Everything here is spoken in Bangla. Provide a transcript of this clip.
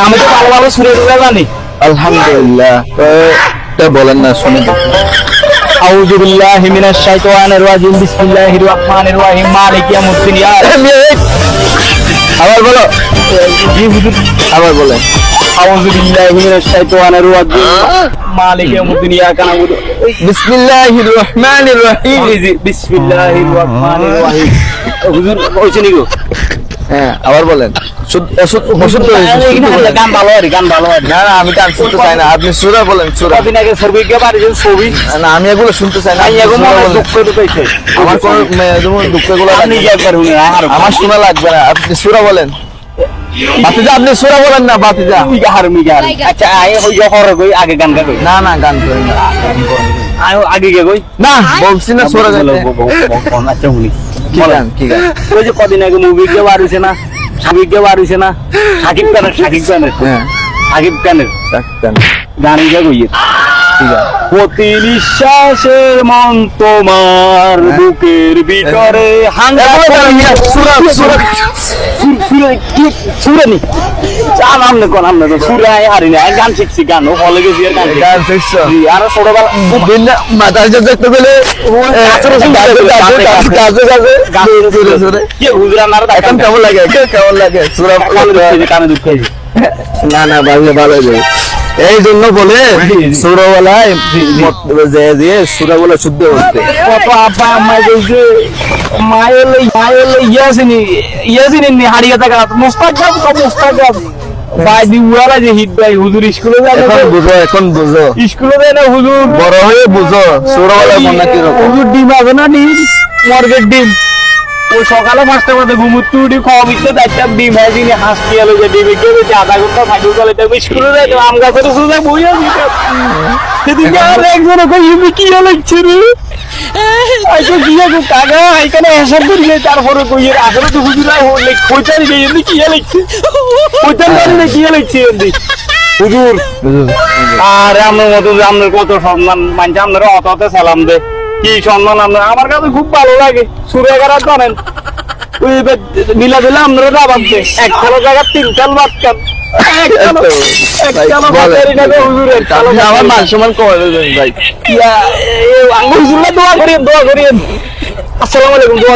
আমি তো ভালো ভালো সুরে জানি। আলহামদুলিল্লাহ। তো বলেন না, শুনে আউযু বিল্লাহি মিনাশ শাইতানির রাজিম বিসমিল্লাহির রহমানির রহিম মালিকি ইয়াউমিদ্দিন। আবার বলো। জি হুজুর, আবার বলেন। আউযু বিল্লাহি মিনাশ শাইতানির রাজিম মালিকি ইয়াউমিদ্দিন ইয়াকা নাবুদু। বিসমিল্লাহির রহমানির রহিম। জি বিসমিল্লাহির রহমানির রহিম। হুজুর কইছেন কি গো? হ্যাঁ, আবার বলেন। গান ভালো আর গান ভালো আর। না না, আমি গান শুনতে চাই না, আপনি সূরা বলেন। সূরা কদিন আগে ছবি কে পারিছেন ছবি। না, আমি এগুলো শুনতে চাই না। আমি এগুলো দুঃখ ঢুকাইছে। আমার কোন দুঃখগুলো আপনি কি একবার শুনে আমার শোনা লাগবে না, আপনি সূরা বলেন। বাতিজা, আপনি সূরা বলেন না বাতিজা। মিগার আচ্ছা আয় হই হরে কই আগে গান গা কই। না না, গান করেন না। আয় আগে গে কই। না, বলছি না সূরা গাইতে। আচ্ছা শুনি কি গান, কি গান? ওই যে কদিন আগে মুভি কে বারিছে না, সাকিব কে বারিছে না, সাকিব খানের হ্যাঁ, সাকিব খানের গান। গান গা কই। ঠিক আছে। প্রতি নিঃশ্বাসের মন তোমার বুকের ভিতরে হাঙ্গা সূরা সূরা সুরানি চাল আমনে কোন আমনে তো সুরাই হারি না গান শিখছি গান ও হলে গেছি আর গান শিখছো? আর ছোটবেলা বিনা মাথায় যে দেখতে পেলে কি হুজরা নার এখন কেমন লাগে? কেমন লাগে সূরা? কানে দুঃখ খাইছি। না না, ভালো ভালো যায়। এই জন্য বলে সূরাওয়ালায় যে দিয়ে সূরাগুলো শুদ্ধ করতে। কত আপা আম্মাই কইছে মায়ের ইয়াসিনি নি হারিয়ে থাকা মুস্তাকিব ভাই দি উড়ালা যে হিট ভাই হুজুর স্কুলে যায় এখন বুঝো, এখন বুঝো, স্কুলে যায় না হুজুর বড় হয়ে বুঝো সূরাওয়ালা মনে কি রকম। হুজুর ডিম আছে না ডিম মর্গের ডিম ওই সকালে 5টা বাজে ঘুমুতে উঠি খাওয়া মিটতে 4টা ডিম ভাজি নিয়ে হাসতে গেল যে ডিমে গেছে আধা ঘন্টা সাইকেল চলে যাবে স্কুলে যায় আম গাছের সুদা বই আছে সেদিন আর একজন কই ইমি কি লাগছে রে আইতো কি গো কাকা আইখানে এসব করিয়ে তারপরে কই এর আসলে তো হুজুরা হলে কইতারি যে ইমি কি লাগছে কইতারি না কি লাগছে এন্দি হুজুর আর আমার মতো আপনার কত সম্মান মানছে আপনারা অত সালাম দে কি সম্মান আপনার আমার কাছে খুব ভালো লাগে সুরে গারা করেন ওই মিলা দিলে আপনারা দাবাত দে এক খেলো জায়গা 3 খেল ভাত খান আমার মান সম্মান কমে যাবে ভাই। হুজুর দোয়া করিয়েন আসসালামু আলাইকুম দোয়া